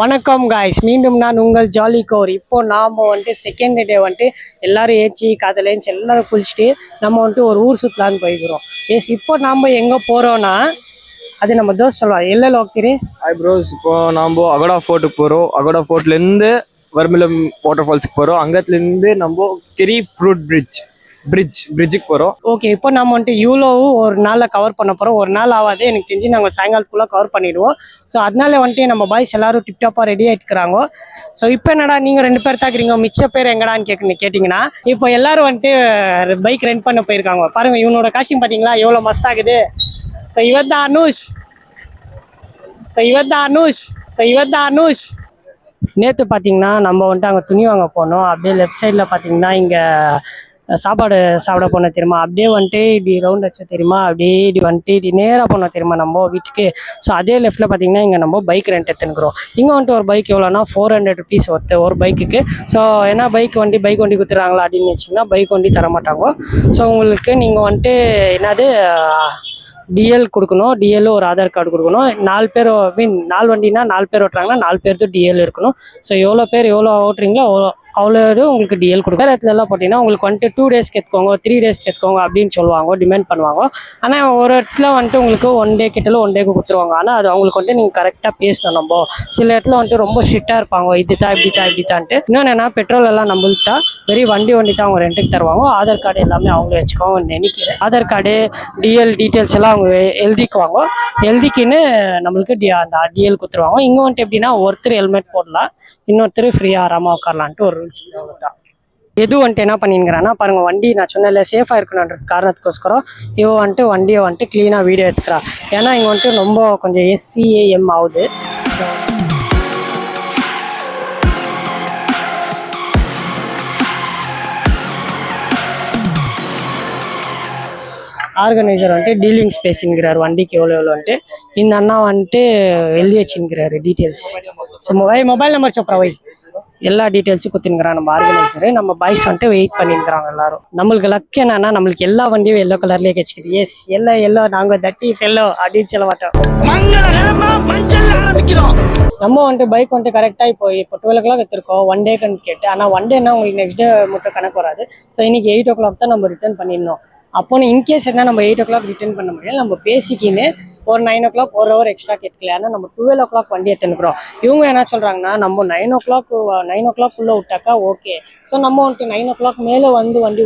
வணக்கம் காய்ஸ், மீண்டும் நான் உங்கள் ஜாலி கோர். இப்போ நாம் வந்துட்டு செகண்ட் டே வந்துட்டு எல்லாரும் ஏச்சி காதலேன்னு எல்லாரும் குளிச்சுட்டு நம்ம வந்துட்டு ஒரு ஊர் சுற்றலான்னு போய்க்கிறோம். இப்போ நாம் எங்கே போகிறோன்னா அது நம்ம தோசை சொல்லலாம். எல்லை லோக்கிரி ஹாய் ப்ரோஸ், இப்போ நம்ம அகோடா ஃபோர்ட்டுக்கு போகிறோம். அகோடா ஃபோர்ட்லேருந்து வர்மிலம் வாட்டர் ஃபால்ஸ்க்கு போகிறோம். அங்கத்துலேருந்து நம்ம கிரி ஃப்ரூட் பிரிட்ஜுக்கு போகிறோம். ஓகே, இப்போ நம்ம வந்துட்டு இவ்வளோவும் ஒரு நாளில் கவர் பண்ண போகிறோம். ஒரு நாள் ஆகாது, எனக்கு தெரிஞ்சு நாங்கள் சாயங்காலத்துக்குள்ளே கவர் பண்ணிவிடுவோம். ஸோ அதனால வந்துட்டு நம்ம பாய்ஸ் எல்லாரும் டிப்டாப்பாக ரெடி ஆகிட்டுக்கிறாங்க. ஸோ இப்போ என்னடா நீங்கள் 2 பேர் தாக்குறீங்க, மிச்ச பேர் எங்கடான்னு கேட்டிங்கன்னா இப்போ எல்லாரும் வந்துட்டு பைக் ரெண்ட் பண்ண போயிருக்காங்க. பாருங்கள், இவனோட காஸ்டியூம் பார்த்தீங்களா எவ்வளோ மஸ்தாகுது. ஸோ இவன் தான் அனுஷ். நேற்று பார்த்தீங்கன்னா நம்ம வந்துட்டு அங்கே துணி வாங்க போனோம். அப்படியே லெஃப்ட் சைடில் பார்த்தீங்கன்னா இங்கே சாப்பாடு சாப்பிட போனோம் தெரியுமா. அப்படியே வந்துட்டு இப்படி ரவுண்ட் வச்ச தெரியுமா, அப்படியே இப்படி வந்துட்டு இப்படி நேராக போனோம் தெரியுமா நம்ம வீட்டுக்கு. ஸோ அதே லெஃப்ட்டில் பார்த்தீங்கன்னா இங்கே நம்ம பைக் ரெண்ட் எடுத்துக்கிறோம். இங்கே வந்துட்டு ஒரு பைக் எவ்வளோனா 400 rupees ஒரு பைக்குக்கு. ஸோ ஏன்னா பைக் வண்டி கொடுத்துட்றாங்களா அப்படின்னு வச்சிங்கன்னா பைக் வண்டி தரமாட்டாங்க. ஸோ உங்களுக்கு நீங்கள் வந்துட்டு என்னது டிஎல் கொடுக்கணும். டிஎல் ஒரு ஆதார் கார்டு கொடுக்கணும். 4 பேர் நாலு வண்டினா 4 பேர் ஓட்டுறாங்கன்னா 4 பேருக்கு டிஎல் இருக்கணும். ஸோ எவ்வளோ பேர் எவ்வளோ ஓட்டுறீங்களோ அவ்வளோ உங்களுக்கு டிஎல் கொடுக்கும். வேறு இடத்துல எல்லாம் போட்டிங்கன்னா உங்களுக்கு வந்துட்டு 2 days எடுத்துக்கோங்க, 3 days எடுத்துக்கோங்க அப்படின்னு சொல்லுவாங்க, டிமாண்ட் பண்ணுவாங்க. ஆனால் ஒரு இடத்துல வந்துட்டு உங்களுக்கு 1 day கிட்டல 1 day கொடுத்துருவாங்க. ஆனால் அது அவங்களுக்கு வந்துட்டு நீங்கள் கரெக்டாக பேசணும். நம்ம சில இடத்துல வந்துட்டு ரொம்ப ஸ்ட்ரிக்டாக இருப்பாங்க, இதுதான் இப்படித்தான்ட்டு. இன்னொன்று என்ன, பெட்ரோல் எல்லாம் நம்மளுக்கு வெறும் வண்டி தான் அவங்க ரெண்ட்டுக்கு தருவாங்க. ஆதார் கார்டு எல்லாமே அவங்களே வச்சுக்குவாங்க நினைக்கிறேன். ஆதார் கார்டு டிஎல் டீட்டெயில்ஸ் எல்லாம் அவங்க எழுதிக்கின்னு நம்மளுக்கு அந்த டிஎல் கொடுத்துருவாங்க. இங்கே வந்துட்டு எப்படின்னா ஒருத்தர் ஹெல்மெட் போடலாம், இன்னொருத்தர் ஃப்ரீயாக ஆறாமல் உட்காரலான்ட்டு ஒரு ரூல்ஸ் தான். எது வந்துட்டு என்ன பண்ணிங்கிறான்னா பாருங்க, வண்டி நான் சொன்னல சேஃபாக இருக்கணுன்ற காரணத்துக்கோஸ்கரம் இவன் வந்துட்டு வண்டியை வந்துட்டு க்ளீனாக வீடியோ எடுத்துக்கிறா. ஏன்னா இங்கே வந்துட்டு ரொம்ப கொஞ்சம் SCAM ஆகுது. ஆர்கனைசர் வந்துட்டு டீலிங் ஸ்பேஸுங்கிறார், வண்டிக்கு எவ்வளோ வந்துட்டு இந்த அண்ணா வந்துட்டு எழுதி வச்சுங்கிறாரு டீட்டெயில்ஸ். ஸோ மொபைல் நம்பர் சொப்ரவை எல்லா டீட்டெயில்ஸும் கொடுத்துங்கிறான் நம்ம ஆர்கனைசரு. நம்ம பாய்ஸ் வந்துட்டு வெயிட் பண்ணிருக்கிறாங்க எல்லாரும். நம்மளுக்கு லக் என்னன்னா நம்மளுக்கு எல்லா வண்டியும் எல்லோ கலர்லேயே கட்சிக்குது. எஸ் எல்லோ நாங்கள் தட்டி எல்லோ அப்படின்னு சொல்ல மாட்டோம். நம்ம வந்துட்டு பைக் வந்துட்டு கரெக்டாக இப்போ 12 o'clock எடுத்துருக்கோம் 1 day கேட்டு. ஆனால் 1 day உங்களுக்கு நெக்ஸ்ட் டே மட்டும் கணக்கு வராது. ஸோ இன்னைக்கு 8 o'clock தான் நம்ம ரிட்டர்ன் பண்ணிடணும். அப்போ இன்கேஸ் என்ன நம்ம 8 o'clock ரிட்டர்ன் பண்ண முடியாது, நம்ம பேசிக்கின்னு ஒரு 9 o'clock 1 hour எக்ஸ்ட்ரா கேட்கல. ஆனால் நம்ம 12 o'clock வண்டி எடுத்துக்கிறோம். இவங்க என்ன சொல்கிறாங்கன்னா நம்ம 9 o'clock உள்ள விட்டாக்கா ஓகே. ஸோ நம்ம வந்துட்டு 9 o'clock மேலே வந்து வண்டி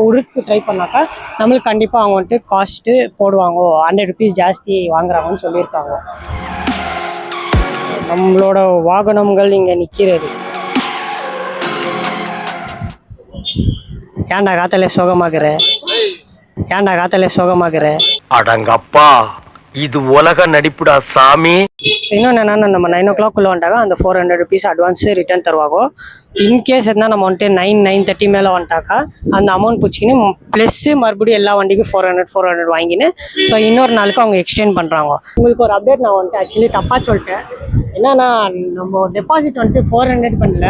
உடுக்கு ட்ரை பண்ணாக்கா நம்மளுக்கு கண்டிப்பாக அவங்க வந்துட்டு காஸ்ட்டு போடுவாங்க, 100 rupees ஜாஸ்தி வாங்குறாங்கன்னு சொல்லியிருக்காங்க. நம்மளோட வாகனங்கள் இங்கே நிற்கிறது. ஏன்டா காத்தலே சோகமாக்குற? அடங்கப்பா, இது உலக நடிப்புடா சாமி. இன்னொன்று என்னன்னா நம்ம 9 o'clock உள்ள வந்துட்டாக்கா அந்த 400 rupees அட்வான்ஸ் ரிட்டர்ன் தருவாங்க. இன்கேஸ் இருந்தால் நம்ம வந்துட்டு 9:30 மேலே வந்துட்டாக்கா அந்த அமௌண்ட் பிடிச்சிக்கின்னு ப்ளஸ் மறுபடியும் எல்லா வண்டிக்கும் 400 வாங்கின்னு ஸோ இன்னொரு நாளுக்கு அவங்க எக்ஸ்டெண்ட் பண்ணுறாங்க. உங்களுக்கு ஒரு அப்டேட் நான் வந்துட்டு ஆக்சுவலி தப்பாக சொல்லிட்டேன். என்னன்னா நம்ம டெபாசிட் வந்துட்டு 400 பண்ணல,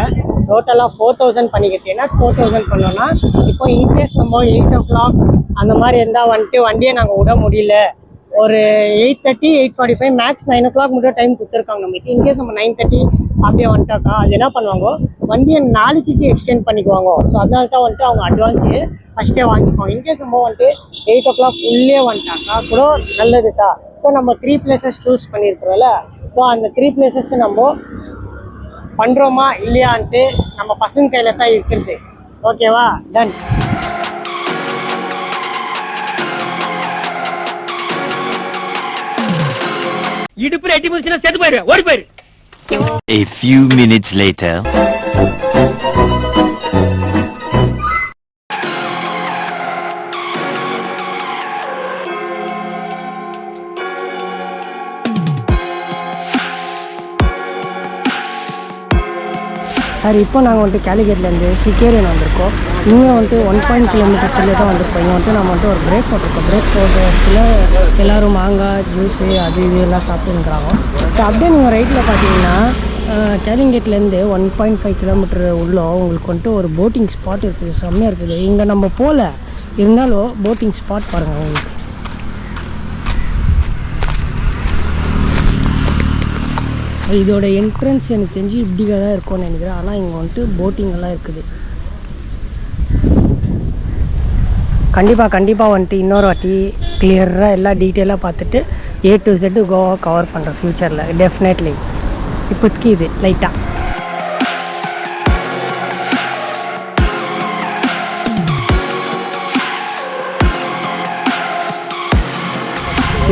டோட்டலாக 4000 பண்ணிக்கிறது. ஏன்னா 4000 பண்ணோன்னா இப்போ இன்கேஸ் நம்ம 8 o'clock அந்த மாதிரி இருந்தால் வந்துட்டு வண்டியை நாங்கள் விட முடியல. ஒரு 8:30 8:45 மேக்ஸ் 9 o'clock மட்டும் டைம் கொடுத்துருக்காங்க நம்மளுக்கு. இன்கேஸ் நம்ம 9:30 அப்படியே வந்துட்டாக்கா அது என்ன பண்ணுவாங்க, வண்டியை நாளைக்கு எக்ஸ்டெண்ட் பண்ணிக்குவாங்க. ஸோ அதனால தான் வந்துட்டு அவங்க அட்வான்ஸு ஃபஸ்ட்டே வாங்கிக்குவோம். இன்கேஸ் நம்ம வந்துட்டு 8 o'clock உள்ளே வந்துட்டாக்கா கூட நல்லது தான். ஸோ நம்ம 3 places சூஸ் பண்ணியிருக்கிறோம்ல, ஸோ அந்த 3 places நம்ம பண்ணுறோமா இல்லையான்ட்டு நம்ம பசங்க கையில் தான் இருக்கிறது. ஓகேவா, டன். இடுப்புல எட்டி முடிச்சுனா செத்து போயிரு, ஓடி போயிரு. A few minutes later. Sir, இப்போ நாங்கள் வந்துட்டு கேலிகேட்லேருந்து சிக்கேரியன் வந்திருக்கோம். இங்கே வந்துட்டு 1.5 kilometers தான் வந்திருக்கோம். இங்கே வந்துட்டு நம்ம வந்துட்டு ஒரு பிரேக் போட்டிருக்கோம். பிரேக் போடுறதுல எல்லோரும் மாங்காய் ஜூஸு அது இது எல்லாம் சாப்பிட்டுருக்குறாங்க. ஸோ அப்படியே நீங்கள் ரைட்டில் பார்த்தீங்கன்னா கேலிங்கேட்லேருந்து 1.5 kilometer உள்ள உங்களுக்கு வந்துட்டு ஒரு போட்டிங் ஸ்பாட் இருக்குது, செம்மையாக இருக்குது. இங்கே நம்ம போகல இருந்தாலும் போட்டிங் ஸ்பாட் பாருங்கள் உங்களுக்கு. இதோட என்ட்ரன்ஸ் எனக்கு தெரிஞ்சு இப்படிக்காக தான் இருக்கும்னு நினைக்கிறேன். ஆனால் இங்கே வந்துட்டு போட்டிங் எல்லாம் இருக்குது. கண்டிப்பாக வந்துட்டு இன்னொரு வாட்டி கிளியராக எல்லா டீட்டெயிலாக பார்த்துட்டு A to Z Goa cover பண்ணுறேன் ஃப்யூச்சரில் டெஃபினெட்லி. இப்போதைக்கு இது லைட்டாக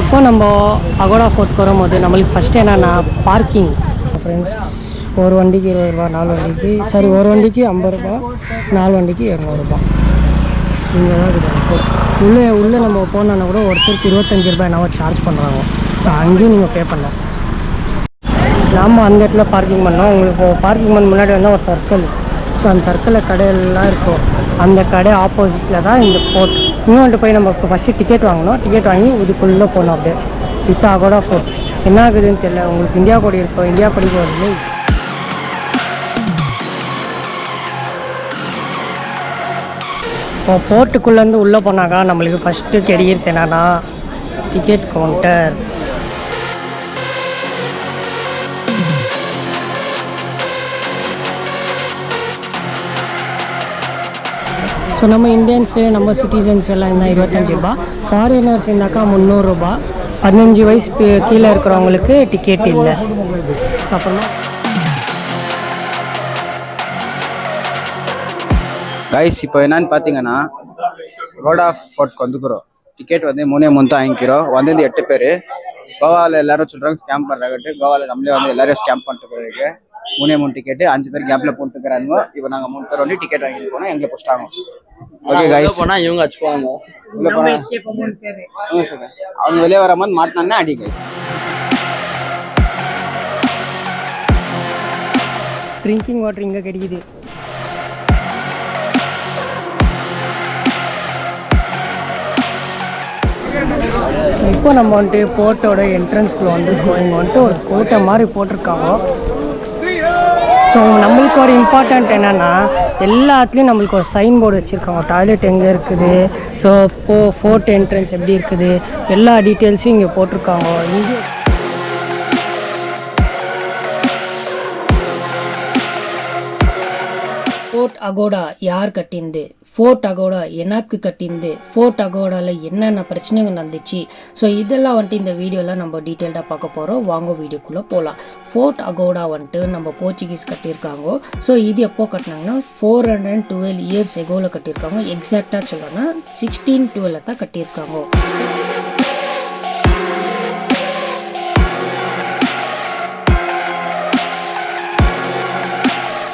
இப்போ நம்ம அகோடா ஃபோர்ட் வரும்போது நம்மளுக்கு ஃபஸ்ட்டு என்னென்னா பார்க்கிங் ஃப்ரெண்ட்ஸ். ஒரு வண்டிக்கு 20 ரூபா, 4 வண்டிக்கு ஒரு வண்டிக்கு 50 ரூபா, 4 வண்டிக்கு 200 ரூபா. இங்கே தான் இருக்குது. உள்ளே நம்ம போனோன்னா கூட ஒருத்தருக்கு 25 ரூபாய் என்னவோ சார்ஜ் பண்ணுறாங்க. ஸோ அங்கேயும் நீங்கள் பே பண்ணலாம். நாம் அந்த இடத்துல பார்க்கிங் பண்ணோம். உங்களுக்கு பார்க்கிங் பண்ண முன்னாடி வந்து ஒரு சர்க்கிள். ஸோ அந்த சர்க்கிளில் கடையெல்லாம் இருக்கும். அந்த கடை ஆப்போசிட்டில் தான் இந்த போர்ட். இன்னொன்று போய் நம்ம இப்போ ஃபஸ்ட்டு டிக்கெட் வாங்கணும். டிக்கெட் வாங்கி இதுக்குள்ளே போகணும். அப்படியே இப்போ அகோடா போர்ட் என்ன ஆகுதுன்னு தெரியல. உங்களுக்கு இந்தியா கொடி இருக்கும். இந்தியா கொடிக்கு வருது. இப்போ போர்ட்டுக்குள்ளேருந்து உள்ளே போனாக்கா நம்மளுக்கு ஃபஸ்ட்டு கிடைக்கிறது என்னன்னா டிக்கெட் கவுண்டர். ஸோ நம்ம இந்தியன்ஸு நம்ம சிட்டிசன்ஸ் எல்லாம் இருந்தால் 25 ரூபா, ஃபாரினர்ஸ் இருந்தாக்கா 300 ரூபா. 15 வயசு கீழே இருக்கிறவங்களுக்கு டிக்கெட் இல்லை. அப்புறமா கைஸ் இப்போ என்னன்னு பார்த்தீங்கன்னா அகோடா ஃபோர்ட்க்கு வந்துக்கிறோம். டிக்கெட் வந்து 3 தான் வாங்கிக்கிறோம். வந்து 8 பேர். கோவாவில் எல்லாரும் சொல்கிறாங்க ஸ்கேம் பண்ணுறாங்கட்டு. கோவாவில் நம்மளே வந்து எல்லாரும் ஸ்கேம் பண்ணிட்டு போகிறதுக்கு 3 டிக்கெட்டு 5 பேர் கேப்பில் போட்டுக்கிறாங்க. இப்போ நாங்கள் 3 பேர் வந்து டிக்கெட் வாங்கிட்டு போனோம். எங்களை போஸ்ட்டாங்க. ஓகே கைஸ், போனால் இவங்க வச்சுக்குவாங்க. உள்ளே போனால் அவங்க வெளியே வர மாதிரி மாட்டினாங்கன்னா அடி கைஸ். ட்ரிங்கிங் வாட்டர் இங்கே கிடைக்குது. இப்போ நம்ம வந்துட்டு போர்ட்டோட என்ட்ரன்ஸ்குள்ளே வந்துருக்கோம். இங்கே வந்துட்டு ஒரு கோட்டை மாதிரி போட்டிருக்காங்க. ஸோ நம்மளுக்கு ஒரு இம்பார்ட்டண்ட் என்னென்னா எல்லாத்துலேயும் நம்மளுக்கு ஒரு சைன் போர்டு வச்சுருக்காங்க. டாய்லெட் எங்கே இருக்குது, ஸோ ஃபோர்ட் என்ட்ரன்ஸ் எப்படி இருக்குது, எல்லா டீட்டெயில்ஸும் இங்கே போட்டிருக்காங்க. இங்கே ஃபோர்ட் அகோடா யார் கட்டிந்து, ஃபோர்ட் அகோடா என்னத்துக்கு கட்டிந்து, ஃபோர்ட் அகோடாவில் என்னென்ன பிரச்சனைகள் நடந்துச்சு, ஸோ இதெல்லாம் வந்துட்டு இந்த வீடியோவில் நம்ம டீட்டெயில்டாக பார்க்க போகிறோம். வாங்க வீடியோக்குள்ளே போகலாம். ஃபோர்ட் அகோடா வந்துட்டு நம்ம போர்ச்சுகீஸ் கட்டியிருக்காங்க. ஸோ இது எப்போ கட்டினாங்கன்னா 412 இயர்ஸ் எகோவில் கட்டியிருக்காங்க. எக்ஸாக்டாக சொல்லணும்னா 1612 தான் கட்டியிருக்காங்க.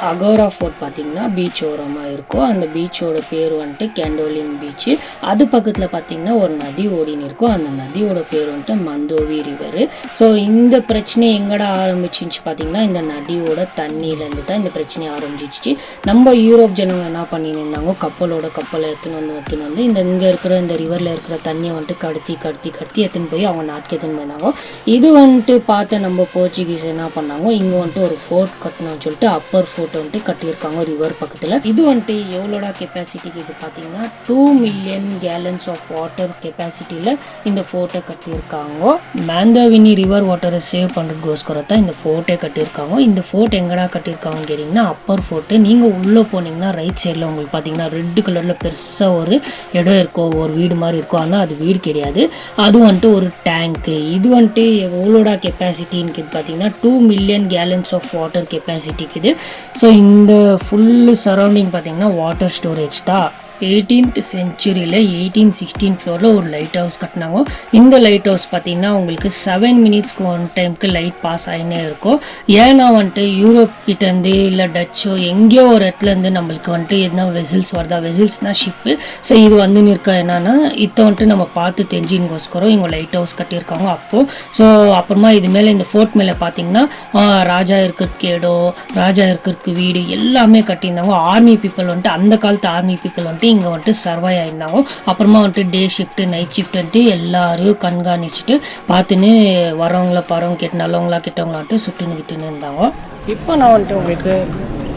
அகோரா ஃபோர்ட் பார்த்திங்கன்னா பீச் ஓரமாக இருக்கும். அந்த பீச்சோட பேர் வந்துட்டு கேண்டோலின் பீச்சு. அது பக்கத்தில் பார்த்திங்கன்னா ஒரு நதி ஓடின்னு இருக்கும். அந்த நதியோட பேர் வந்துட்டு மந்தோவி ரிவரு. ஸோ இந்த பிரச்சனை எங்கடா ஆரம்பிச்சிச்சு பார்த்திங்கன்னா இந்த நதியோட தண்ணியிலேருந்து தான் இந்த பிரச்சனை ஆரம்பிச்சிச்சு. நம்ம யூரோப் ஜனங்க என்ன பண்ணின்னு இருந்தாங்க, கப்பலை எடுத்துன்னு வந்து இந்த இங்கே இருக்கிற இந்த ரிவரில் இருக்கிற தண்ணியை வந்துட்டு கடத்தி எடுத்துன்னு போய் அவங்க நாட்டுக்கு எடுத்துன்னு போயிருந்தாங்க. இது வந்துட்டு பார்த்து நம்ம போர்ச்சுகீஸ் என்ன பண்ணாங்க, இங்கே வந்துட்டு ஒரு ஃபோர்ட் கட்டணும்னு சொல்லிட்டு அப்பர் ஃபோர்ட் வந்துட்டு கட்டியிருக்காங்க ரிவர் பக்கத்தில். இது வந்துட்டு எவ்வளோடா கெப்பாசிட்டிக்கு இது பார்த்தீங்கன்னா 2 மில்லியன் கேலன்ஸ் ஆஃப் வாட்டர் கெப்பாசிட்டியில் இந்த ஃபோர்ட்டை கட்டியிருக்காங்க. மாந்தோவினி ரிவர் வாட்டரை சேவ் பண்ணுறதுக்கோஸ்கரம் தான் இந்த ஃபோர்ட்டை கட்டியிருக்காங்க. இந்த ஃபோர்ட் எங்கடா கட்டியிருக்காங்கன்னு கேட்டிங்கன்னா அப்பர் ஃபோர்ட்டு. நீங்கள் உள்ளே போனீங்கன்னா ரைட் சைடில் உங்களுக்கு பார்த்தீங்கன்னா ரெட் கலரில் பெருசாக ஒரு இடம் இருக்கும், ஒரு வீடு மாதிரி இருக்கும். ஆனால் அது வீடு கிடையாது, அது வந்துட்டு ஒரு டேங்க்கு. இது வந்துட்டு எவ்வளோடா கெப்பாசிட்டின்னு பார்த்தீங்கன்னா 2 மில்லியன் கேலன்ஸ் ஆஃப் வாட்டர் கெப்பாசிட்டிக்குது. ஸோ இந்த ஃபுல்லு சரௌண்டிங் பார்த்திங்கன்னா வாட்டர் ஸ்டோரேஜ் தான். 18th செஞ்சுரியில் 1816 ஃப்ளோரில் ஒரு லைட் ஹவுஸ் கட்டினாங்க. இந்த லைட் ஹவுஸ் பார்த்திங்கன்னா உங்களுக்கு 7 மினிட்ஸ்க்கு ஒன் டைமுக்கு லைட் பாஸ் ஆகினே இருக்கும். ஏன்னா வந்துட்டு யூரோப் கிட்டேருந்து இல்லை டச்சோ எங்கேயோ ஒரு இடத்துலேருந்து நம்மளுக்கு வந்துட்டு எதுனா வெசில்ஸ் வருதா, வெசில்ஸ்னால் ஷிப்பு. ஸோ இது வந்து இருக்கா என்னன்னா இதை வந்துட்டு நம்ம பார்த்து தெரிஞ்சுங்கோஸ்கரம் இவங்க லைட் ஹவுஸ் கட்டியிருக்காங்க அப்போது. ஸோ அப்புறமா இது மேலே இந்த ஃபோர்ட் மேலே பார்த்திங்கன்னா ராஜா இருக்கிறதுக்கு இடம், ராஜா இருக்கிறதுக்கு வீடு எல்லாமே கட்டியிருந்தாங்க. ஆர்மி பீப்புள் வந்துட்டு அந்த காலத்து ஆர்மி பீப்புள் வந்துட்டு இங்கே வந்துட்டு சர்வை ஆயிருந்தாங்க. அப்புறமா வந்துட்டு டே ஷிஃப்ட்டு நைட் ஷிஃப்ட் வந்துட்டு எல்லாரையும் கண்காணிச்சுட்டு பார்த்துன்னு வரவங்கள கேட்டு நல்லவங்களா கெட்டவங்களான்ட்டு சுட்டுன்னு இருந்தாங்க. இப்போ நான் வந்துட்டு உங்களுக்கு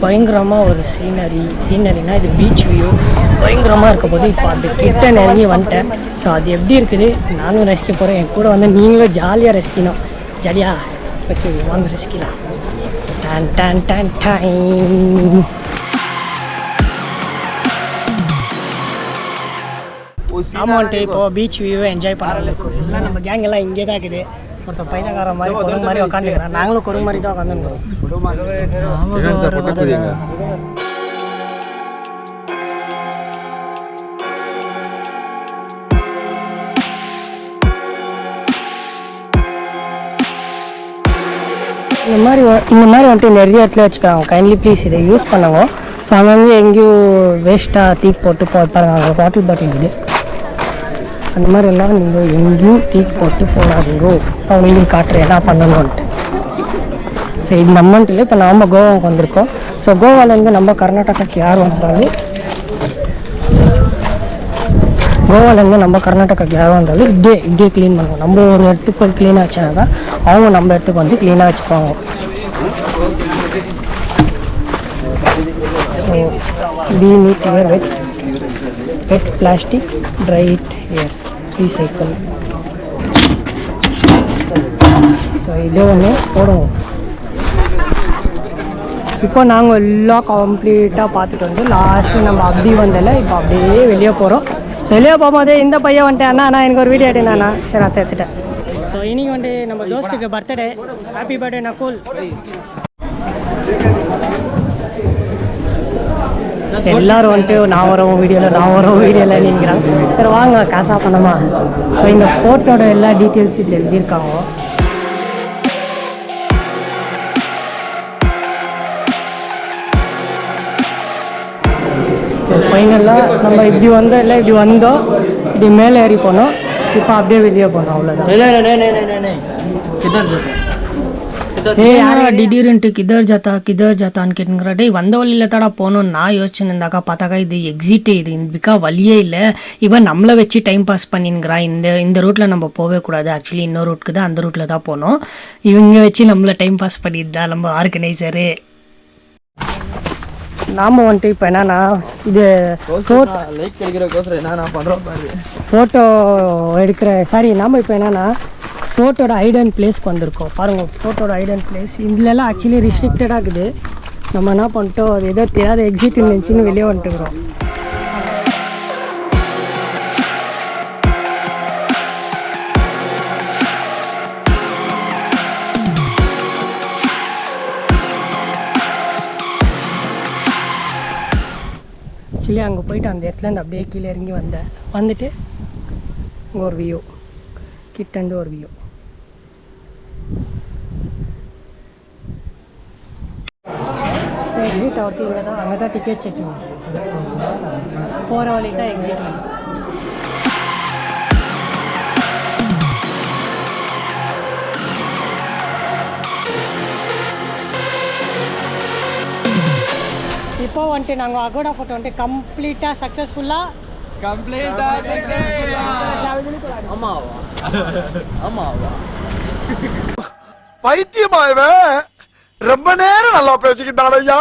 பயங்கரமாக ஒரு சீனரினா இது பீச் வியூ பயங்கரமாக இருக்க போது இப்போ அது கிட்ட நெருங்கி வந்துட்டேன். ஸோ அது எப்படி இருக்குது நானும் ரசிக்க போகிறேன். என் கூட வந்து நீங்களும் ஜாலியாக ரசிக்கணும். ஜாலியா ஓகே வாங்க ரிஸ்கிலாம் டான் டான் டான் டைம். ஆமான்ட்டு இப்போது பீச் வியூவை என்ஜாய் பண்ணலாம். எல்லாம் நம்ம கேங் எல்லாம் இங்கே தான் இருக்குது. ஒருத்தர் பையனக்கார மாதிரி குரங்கு மாதிரி உட்காந்துக்கிறேன். நாங்களும் குரங்கு மாதிரி தான் உட்காந்துருக்கோம். இந்த மாதிரி வந்துட்டு நிறைய இடத்துல வச்சுக்காங்க. கைண்ட்லி ப்ளீஸ் இதை யூஸ் பண்ணுங்க. ஸோ அங்கங்கே எங்கேயும் வேஸ்ட்டாக தீ போட்டு பாருங்க. அங்கே பாட்டில் இருக்குது. அந்த மாதிரி எல்லாம் நீங்கள் எங்கேயும் தீ போட்டு போடாதீங்க. நான் உங்களுக்கு காட்டுறேன் என்ன பண்ணணும்ன்ட்டு. ஸோ இது நம்மன்ட்டு இப்போ நாம் கோவாவுக்கு வந்திருக்கோம். ஸோ கோவாலேருந்து நம்ம கர்நாடகாவுக்கு யார் வந்தாலும் இப்படியே க்ளீன் பண்ணுவோம். நம்ம ஒரு இடத்துக்கு போய் க்ளீனாக வச்சாங்க அவங்க நம்ம இடத்துக்கு வந்து க்ளீனாக வச்சுக்குவாங்க. So we need to wear wet plastic, dry it here, recycle. So இதே ஒன்று போடுவோம். இப்போ நாங்கள் எல்லாம் கம்ப்ளீட்டாக பார்த்துட்டு வந்து லாஸ்ட்டு நம்ம அப்படி வந்ததில்ல. இப்போ அப்படியே வெளியே போகிறோம். ஸோ வெளியே போகும்போது இந்த பையன் வந்துட்டு அண்ணா எனக்கு ஒரு வீடியோ எடுங்கண்ணா. சரி நான் எடுத்துட்டேன். ஸோ இன்றைக்கி வந்துட்டு நம்ம தோஸ்துக்கு பர்த்டே. Happy birthday Nakul. எல்லாரும் வந்துட்டு நான் வரோம் வீடியோவில் நினைக்கிறாங்க. சரி வாங்க காசா பண்ணமா. ஸோ இந்த போட்டோட எல்லா டீட்டெயில்ஸ் இதில் எழுதியிருக்காங்க. ஸோ ஃபைனலாக நம்ம இப்படி வந்தோம் இப்படி மேலே ஏறி போனோம். இப்போ அப்படியே வெளியே போனோம். அவ்வளோதான். திடீர்னுட்டு கிதர் ஜாத்தான்னு கேட்டுங்கிற. டே வந்த வழியில் தாடா போகணும்னு நான் யோசிச்சுன்னு இருந்தாக்கா பார்த்தாக்கா இது எக்ஸிட்டே. இது இதுக்கா வழியே இல்லை. இவன் நம்மளை வச்சு டைம் பாஸ் பண்ணிங்கிறான். இந்த ரூட்டில் நம்ம போகவே கூடாது. ஆக்சுவலி இன்னொரு ரூட்டுக்கு தான் அந்த ரூட்டில் தான் போகணும். இவங்க வச்சு நம்மளை டைம் பாஸ் பண்ணிட்டு தான் நம்ம ஆர்கனைசரு. நாம் வந்துட்டு இப்போ என்னன்னா இது ஃபோட்டோ எடுக்கிற நாம் இப்போ என்னன்னா ஃபோட்டோட ஐடன் பிளேஸ்க்கு வந்திருக்கோம். பாருங்கள் ஃபோட்டோட ஐடன் பிளேஸ் இதுலலாம் ஆக்சுவலி ரிஸ்ட்ரிக்டடாக இருக்குது. நம்ம என்ன பண்ணிட்டோம் அது ஏதோ தெரியாத எக்ஸிட் இருந்துச்சுன்னு வெளியே வந்துட்டுக்கிறோம். ஆக்சுவலி அங்கே போயிட்டு அந்த இடத்துலேருந்து அப்படியே கீழே இறங்கி வந்துட்டு இங்கே ஒரு வியூ கிட்டேருந்து ஒரு வியூ. ஸோ எக்ஸிட் ஆகுது இங்கே தான். அங்கே தான் டிக்கெட் செக்கிங். போகிற வழி தான் எக்ஸிட் வழி. இப்போ வந்துட்டு நாங்கள் அகோடா ஃபோட்டோ வந்துட்டு கம்ப்ளீட்டாக சக்ஸஸ்ஃபுல்லாக பைத்தியமாயவே ரொம்ப நேரம் நல்லா பேசிக்கிட்டான் ஐயா.